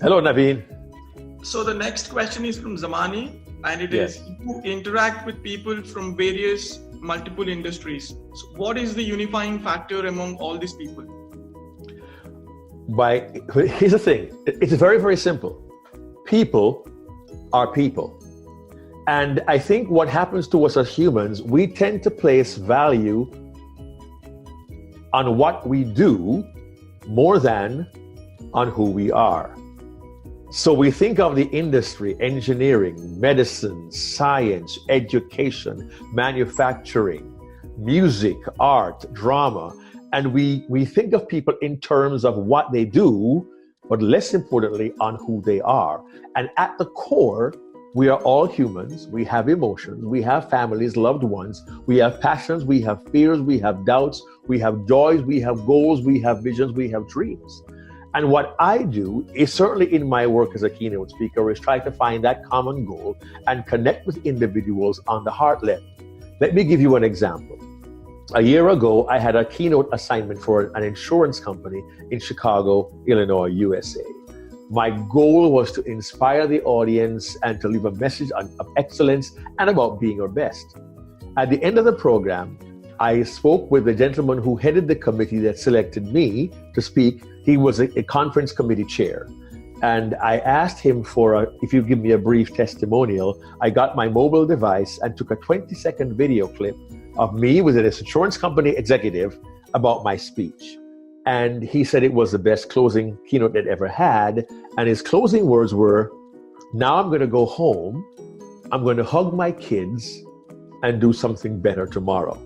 Hello, Naveen. So the next question is from Zamani, and it Yes. is: you interact with people from various multiple industries. So what is the unifying factor among all these people? Here's the thing. It's very, very simple. People are people. And I think what happens to us as humans, we tend to place value on what we do more than on who we are. So we think of the industry, engineering, medicine, science, education, manufacturing, music, art, drama, and we think of people in terms of what they do, but less importantly, on who they are. And at the core, we are all humans. We have emotions. We have families, loved ones. We have passions. We have fears. We have doubts. We have joys. We have goals. We have visions. We have dreams. And what I do is, certainly in my work as a keynote speaker, is try to find that common goal and connect with individuals on the heart level. Let me give you an example. A year ago, I had a keynote assignment for an insurance company in Chicago, Illinois, USA. My goal was to inspire the audience and to leave a message of excellence and about being our best. At the end of the program, I spoke with the gentleman who headed the committee that selected me to speak. He was a conference committee chair. And I asked him if you give me a brief testimonial. I got my mobile device and took a 20-second video clip of me with an insurance company executive about my speech. And he said it was the best closing keynote they'd ever had. And his closing words were, "Now I'm going to go home, I'm going to hug my kids and do something better tomorrow."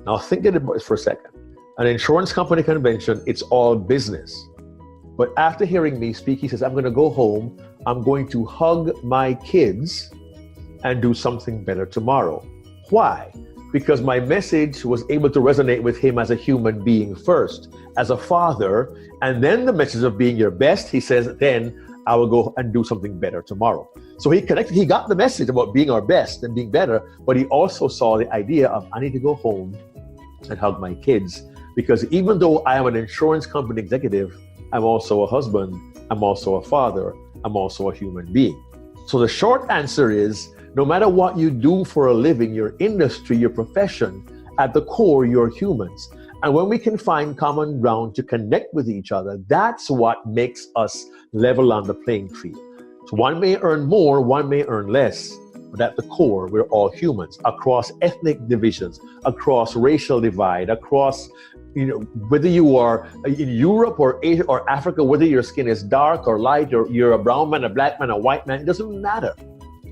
Now think about it for a second. An insurance company convention, it's all business. But after hearing me speak, he says, "I'm going to go home, I'm going to hug my kids and do something better tomorrow." Why? Because my message was able to resonate with him as a human being first, as a father, and then the message of being your best, he says, then I will go and do something better tomorrow. So he got the message about being our best and being better, but he also saw the idea of, I need to go home and hug my kids, because even though I am an insurance company executive, I'm also a husband, I'm also a father, I'm also a human being. So the short answer is, no matter what you do for a living, your industry, your profession, at the core, you're humans. And when we can find common ground to connect with each other, that's what makes us level on the playing field. So one may earn more, one may earn less, but at the core, we're all humans, across ethnic divisions, across racial divide, across, whether you are in Europe or Asia or Africa, whether your skin is dark or light, or you're a brown man, a black man, a white man, it doesn't matter.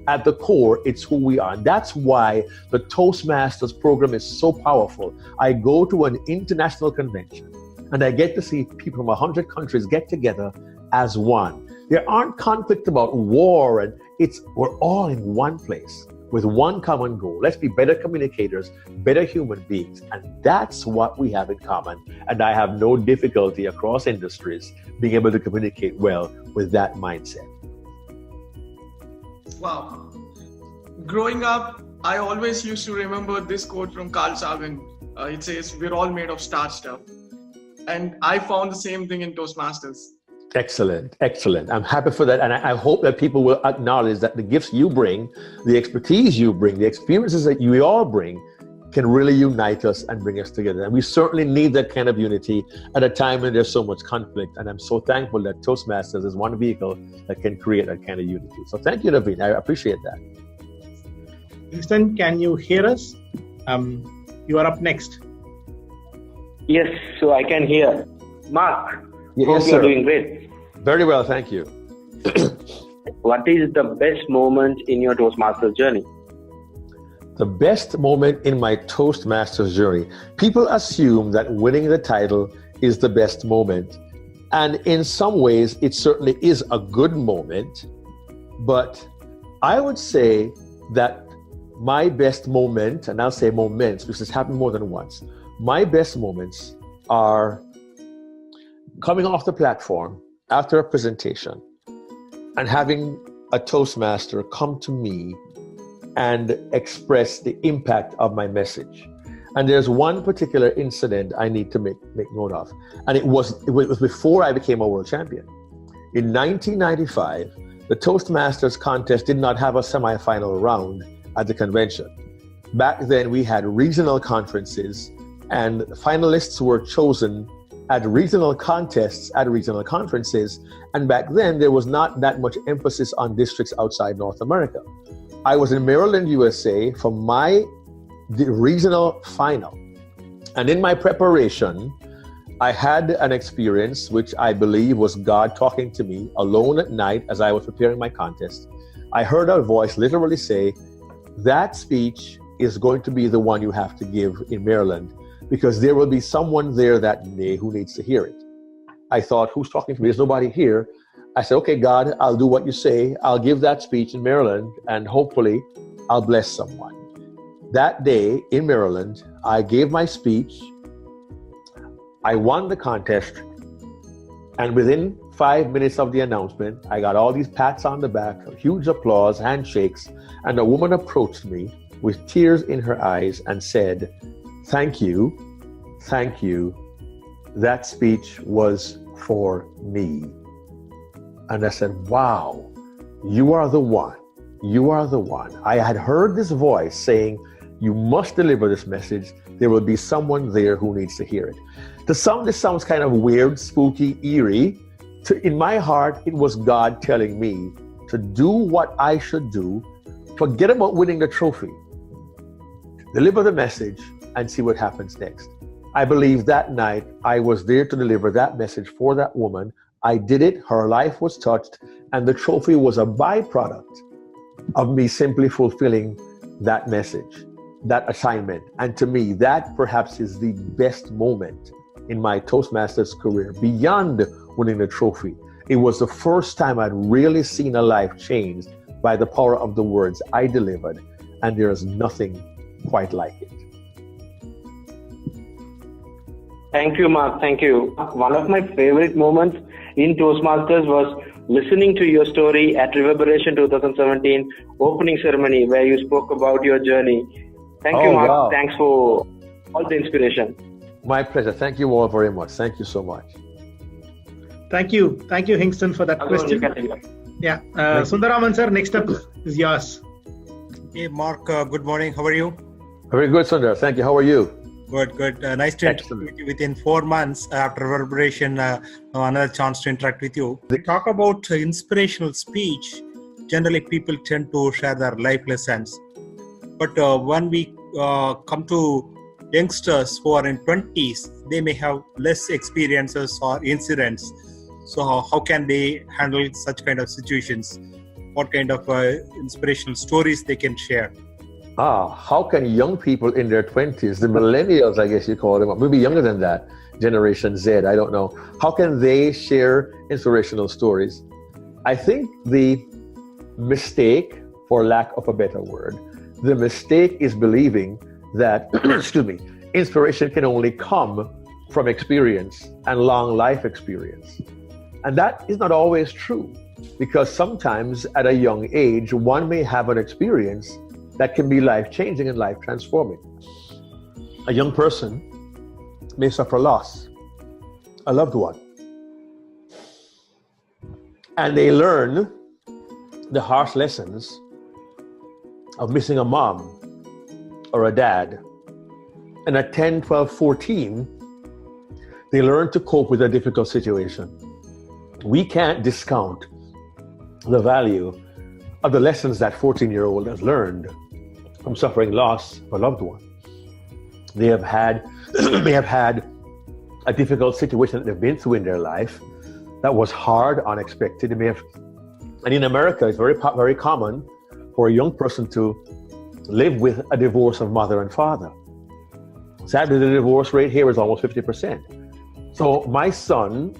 At the core, it's who we are. And that's why the Toastmasters program is so powerful. I go to an international convention and I get to see people from 100 countries get together as one. There aren't conflicts about war, and we're all in one place with one common goal. Let's be better communicators, better human beings. And that's what we have in common. And I have no difficulty across industries being able to communicate well with that mindset. Wow. Growing up, I always used to remember this quote from Carl Sagan. It says, "We're all made of star stuff." And I found the same thing in Toastmasters. Excellent, excellent. I'm happy for that. And I hope that people will acknowledge that the gifts you bring, the expertise you bring, the experiences that you all bring can really unite us and bring us together. And we certainly need that kind of unity at a time when there's so much conflict. And I'm so thankful that Toastmasters is one vehicle that can create that kind of unity. So thank you, Naveen. I appreciate that. Houston, can you hear us? You are up next. Yes, so I can hear. Mark, Yes, hope sir. you're doing great. Very well, thank you. What is the best moment in your Toastmasters journey? The best moment in my Toastmasters journey. People assume that winning the title is the best moment. And in some ways, it certainly is a good moment. But I would say that my best moment, and I'll say moments because it's happened more than once, my best moments are coming off the platform after a presentation and having a Toastmaster come to me and express the impact of my message. And there's one particular incident I need to make note of. And it was before I became a world champion. In 1995, the Toastmasters contest did not have a semifinal round at the convention. Back then, we had regional conferences, and finalists were chosen at regional contests at regional conferences. And back then, there was not that much emphasis on districts outside North America. I was in Maryland, USA for the regional final. And in my preparation, I had an experience which I believe was God talking to me alone at night as I was preparing my contest. I heard a voice literally say, that speech is going to be the one you have to give in Maryland because there will be someone there that day who needs to hear it. I thought, who's talking to me? There's nobody here. I said, okay, God, I'll do what you say. I'll give that speech in Maryland and hopefully I'll bless someone. That day in Maryland, I gave my speech. I won the contest, and within 5 minutes of the announcement, I got all these pats on the back, huge applause, handshakes, and a woman approached me with tears in her eyes and said, thank you, that speech was for me. And I said, wow, you are the one. I had heard this voice saying, you must deliver this message. There will be someone there who needs to hear it. To some, this sounds kind of weird, spooky, eerie. In my heart, it was God telling me to do what I should do, forget about winning the trophy, deliver the message, and see what happens next. I believe that night I was there to deliver that message for that woman. I did it, her life was touched, and the trophy was a byproduct of me simply fulfilling that message, that assignment. And to me, that perhaps is the best moment in my Toastmasters career, beyond winning the trophy. It was the first time I'd really seen a life changed by the power of the words I delivered, and there is nothing quite like it. Thank you, Mark. Thank you. One of my favorite moments in Toastmasters was listening to your story at Reverberation 2017 opening ceremony where you spoke about your journey. Thank you, Mark. Wow. Thanks for all the inspiration. My pleasure. Thank you all very much. Thank you so much. Thank you, Hingston, for that question. Yeah, Sundaraman sir, next up is yours. Hey, Mark. Good morning. How are you? Very good, Sundar. Thank you. How are you? Good. Nice to interact with you within 4 months after Reverberation. Another chance to interact with you. We talk about inspirational speech. Generally, people tend to share their life lessons. But when we come to youngsters who are in 20s, they may have less experiences or incidents. So how can they handle such kind of situations? What kind of inspirational stories they can share? How can young people in their 20s, the millennials, I guess you call them, maybe younger than that, Generation Z, I don't know, how can they share inspirational stories? I think the mistake, for lack of a better word, the mistake is believing that, inspiration can only come from experience and long life experience. And that is not always true, because sometimes at a young age, one may have an experience that can be life-changing and life-transforming. A young person may suffer loss, a loved one, and they learn the harsh lessons of missing a mom or a dad. And at 10, 12, 14, they learn to cope with a difficult situation. We can't discount the value of the lessons that 14-year-old has learned from suffering loss of a loved one. They have had, may have had a difficult situation that they've been through in their life that was hard, unexpected. They may have, and in America, it's very common for a young person to live with a divorce of mother and father. Sadly, the divorce rate here is almost 50%. So my son,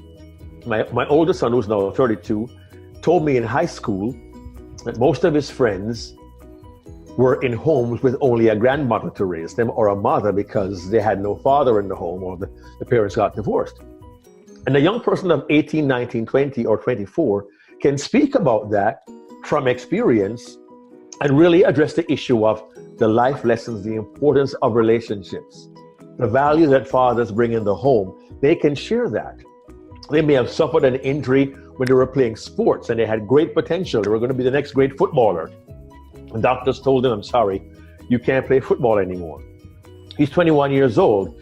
my oldest son, who's now 32, told me in high school that most of his friends were in homes with only a grandmother to raise them or a mother because they had no father in the home or the parents got divorced. And a young person of 18, 19, 20, or 24 can speak about that from experience and really address the issue of the life lessons, the importance of relationships, the value that fathers bring in the home. They can share that. They may have suffered an injury when they were playing sports and they had great potential. They were going to be the next great footballer. And doctors told them, I'm sorry, you can't play football anymore. He's 21 years old.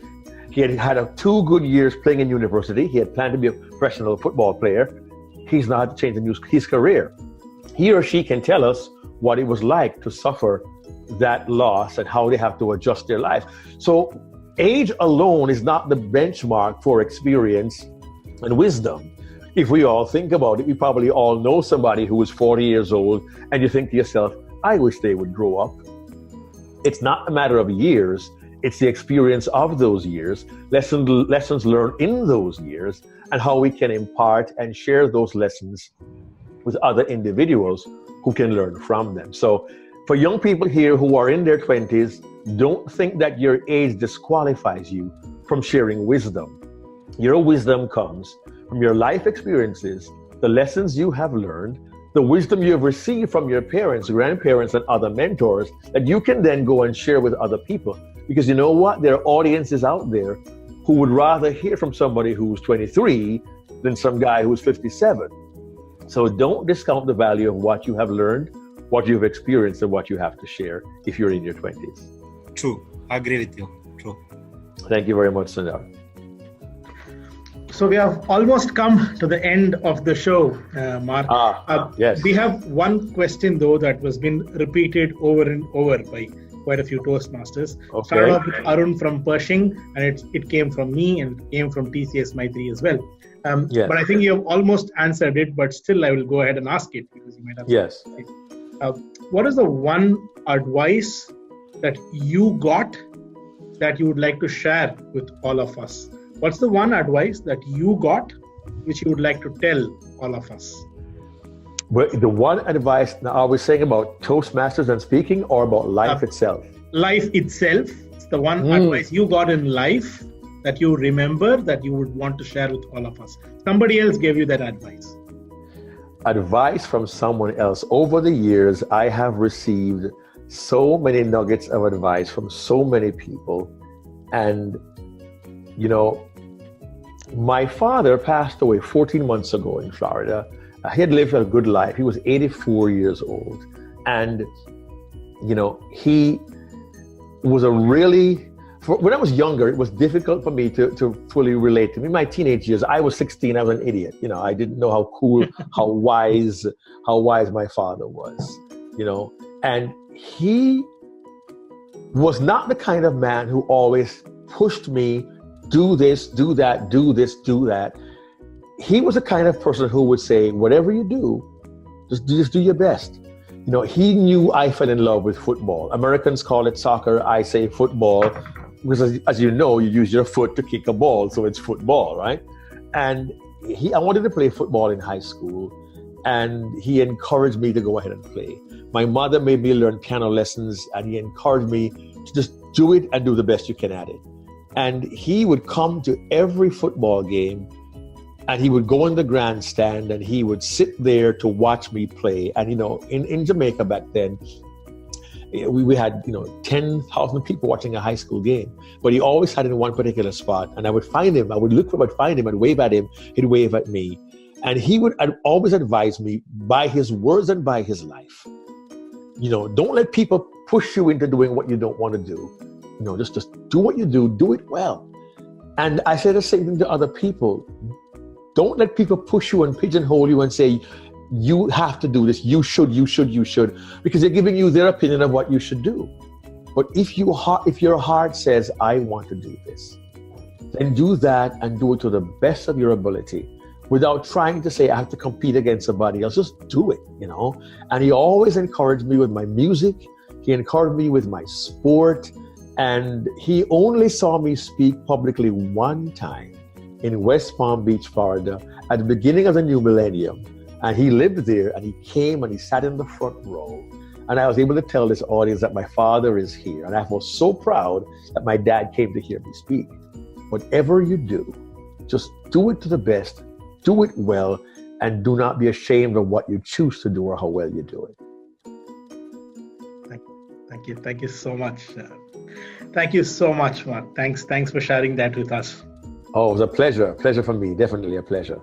He had had 2 good years playing in university. He had planned to be a professional football player. He's now had to change his career. He or she can tell us what it was like to suffer that loss and how they have to adjust their life. So age alone is not the benchmark for experience and wisdom. If we all think about it, we probably all know somebody who is 40 years old and you think to yourself, I wish they would grow up. It's not a matter of years. It's the experience of those years, lessons learned in those years, and how we can impart and share those lessons with other individuals who can learn from them. So for young people here who are in their 20s, don't think that your age disqualifies you from sharing wisdom. Your wisdom comes from your life experiences, the lessons you have learned, the wisdom you have received from your parents, grandparents, and other mentors that you can then go and share with other people. Because you know what? There are audiences out there who would rather hear from somebody who's 23 than some guy who's 57. So don't discount the value of what you have learned, what you've experienced, and what you have to share if you're in your 20s. True. I agree with you. True. Thank you very much, Sundar. So we have almost come to the end of the show, Mark. Yes. We have one question though that was been repeated over and over by quite a few Toastmasters. Okay. Started off with Arun from Pershing, and it came from me and it came from TCS Maitri as well. Yes. But I think you have almost answered it, but still I will go ahead and ask it because you might have. Yes. What is the one advice that you got that you would like to share with all of us? What's the one advice that you got which you would like to tell all of us? Well, the one advice, now are we saying about Toastmasters and speaking or about life itself? Life itself. It's the one advice you got in life that you remember that you would want to share with all of us. Somebody else gave you that advice. Advice from someone else. Over the years, I have received so many nuggets of advice from so many people. And, you know, my father passed away 14 months ago in Florida. He had lived a good life. He was 84 years old. And, you know, he was a really, when I was younger, it was difficult for me to fully relate to him. In my teenage years, I was 16, I was an idiot. You know, I didn't know how cool, how wise my father was, you know. And he was not the kind of man who always pushed me, do this, do that, do this, do that. He was the kind of person who would say, whatever you do, just do your best. You know, he knew I fell in love with football. Americans call it soccer, I say football, because as you know, you use your foot to kick a ball, so it's football, right? And I wanted to play football in high school, and he encouraged me to go ahead and play. My mother made me learn piano lessons, and he encouraged me to just do it and do the best you can at it. And he would come to every football game, and he would go in the grandstand and he would sit there to watch me play. And, you know, in Jamaica back then, we had, you know, 10,000 people watching a high school game, but he always had in one particular spot. And I would find him, I would look for him, I'd find him, I'd wave at him, he'd wave at me. And he would always advise me by his words and by his life. You know, don't let people push you into doing what you don't want to do. You know, just do what you do it well. And I say the same thing to other people. Don't let people push you and pigeonhole you and say, you have to do this, you should, because they're giving you their opinion of what you should do. But if your heart says, I want to do this, then do that and do it to the best of your ability without trying to say, I have to compete against somebody else. Just do it, you know? And he always encouraged me with my music. He encouraged me with my sport. And he only saw me speak publicly one time in West Palm Beach, Florida, at the beginning of the new millennium. And he lived there, and he came and he sat in the front row. And I was able to tell this audience that my father is here. And I felt so proud that my dad came to hear me speak. Whatever you do, just do it to the best, do it well, and do not be ashamed of what you choose to do or how well you do it. Thank you so much. Thank you so much, Mark. Thanks for sharing that with us. Oh, it was a pleasure. Pleasure for me. Definitely a pleasure.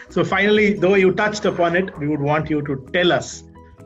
So finally, though you touched upon it, we would want you to tell us,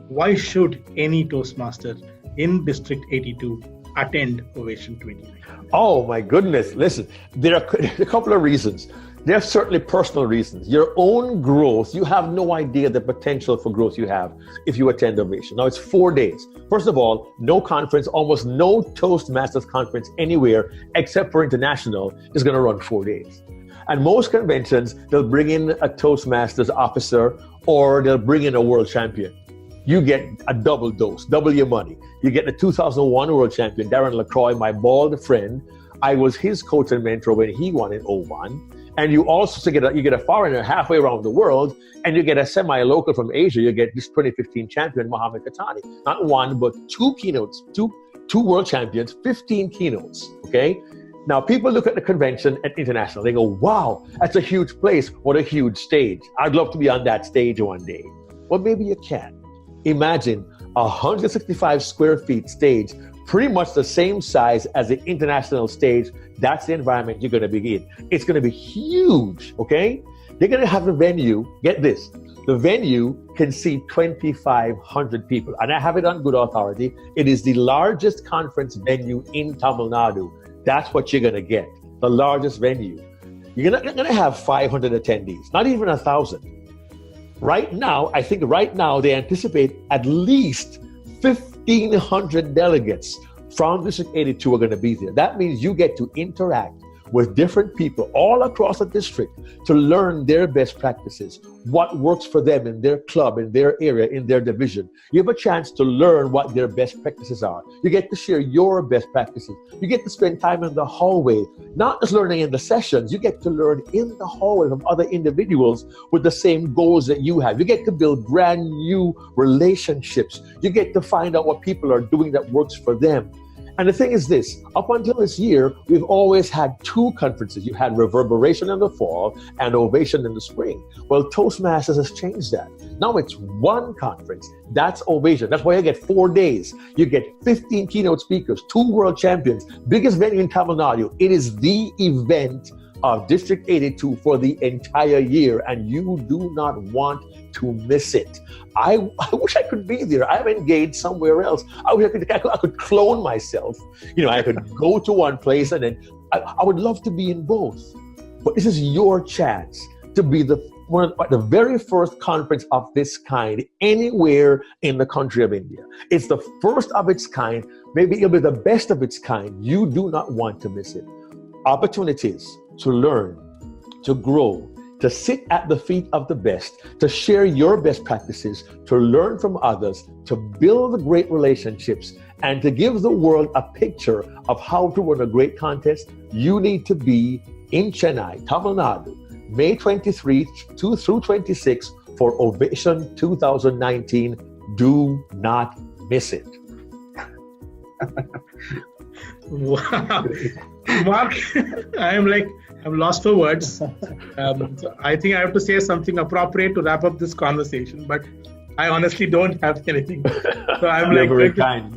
why should any Toastmaster in District 82 attend Ovation 2019? Oh my goodness. Listen, there are a couple of reasons. There are certainly personal reasons. Your own growth, you have no idea the potential for growth you have if you attend Ovation. Now, it's 4 days. First of all, no conference, almost no Toastmasters conference anywhere except for international is going to run 4 days. And most conventions, they'll bring in a Toastmasters officer or they'll bring in a world champion. You get a double dose, double your money. You get the 2001 world champion, Darren LaCroix, my bald friend. I was his coach and mentor when he won in 01. And you also get a foreigner halfway around the world, and you get a semi-local from Asia. You get this 2015 champion, Mohammed Katani. Not one, but two keynotes, two world champions, 15 keynotes, okay? Now, people look at the convention at international. They go, wow, that's a huge place. What a huge stage. I'd love to be on that stage one day. Well, maybe you can. Imagine a 165 square feet stage, pretty much the same size as the international stage. That's the environment you're going to be in. It's going to be huge, okay? They're going to have a venue. Get this. The venue can seat 2,500 people. And I have it on good authority. It is the largest conference venue in Tamil Nadu. That's what you're going to get. The largest venue. You're not going to have 500 attendees, not even 1,000. Right now, I think right now they anticipate at least 1,500 delegates from District 82 are going to be there. That means you get to interact with different people all across the district to learn their best practices, what works for them in their club, in their area, in their division. You have a chance to learn what their best practices are. You get to share your best practices. You get to spend time in the hallway, not just learning in the sessions. You get to learn in the hallway from other individuals with the same goals that you have. You get to build brand new relationships. You get to find out what people are doing that works for them. And the thing is this, up until this year, we've always had two conferences. You had Reverberation in the fall and Ovation in the spring. Well, Toastmasters has changed that. Now it's one conference. That's Ovation. That's why you get 4 days. You get 15 keynote speakers, 2 world champions, biggest venue in Tamil Nadu. It is the event of District 82 for the entire year, and you do not want to miss it. I wish I could be there. I'm engaged somewhere else. I wish I could clone myself. You know, I could go to one place and then I would love to be in both. But this is your chance to be the very first conference of this kind anywhere in the country of India. It's the first of its kind. Maybe it'll be the best of its kind. You do not want to miss it. Opportunities to learn, to grow, to sit at the feet of the best, to share your best practices, to learn from others, to build great relationships, and to give the world a picture of how to run a great contest. You need to be in Chennai, Tamil Nadu, May 23 through 26 for Ovation 2019. Do not miss it. Wow. Mark, I'm lost for words. So I think I have to say something appropriate to wrap up this conversation, but I honestly don't have anything. So I'm You're very kind.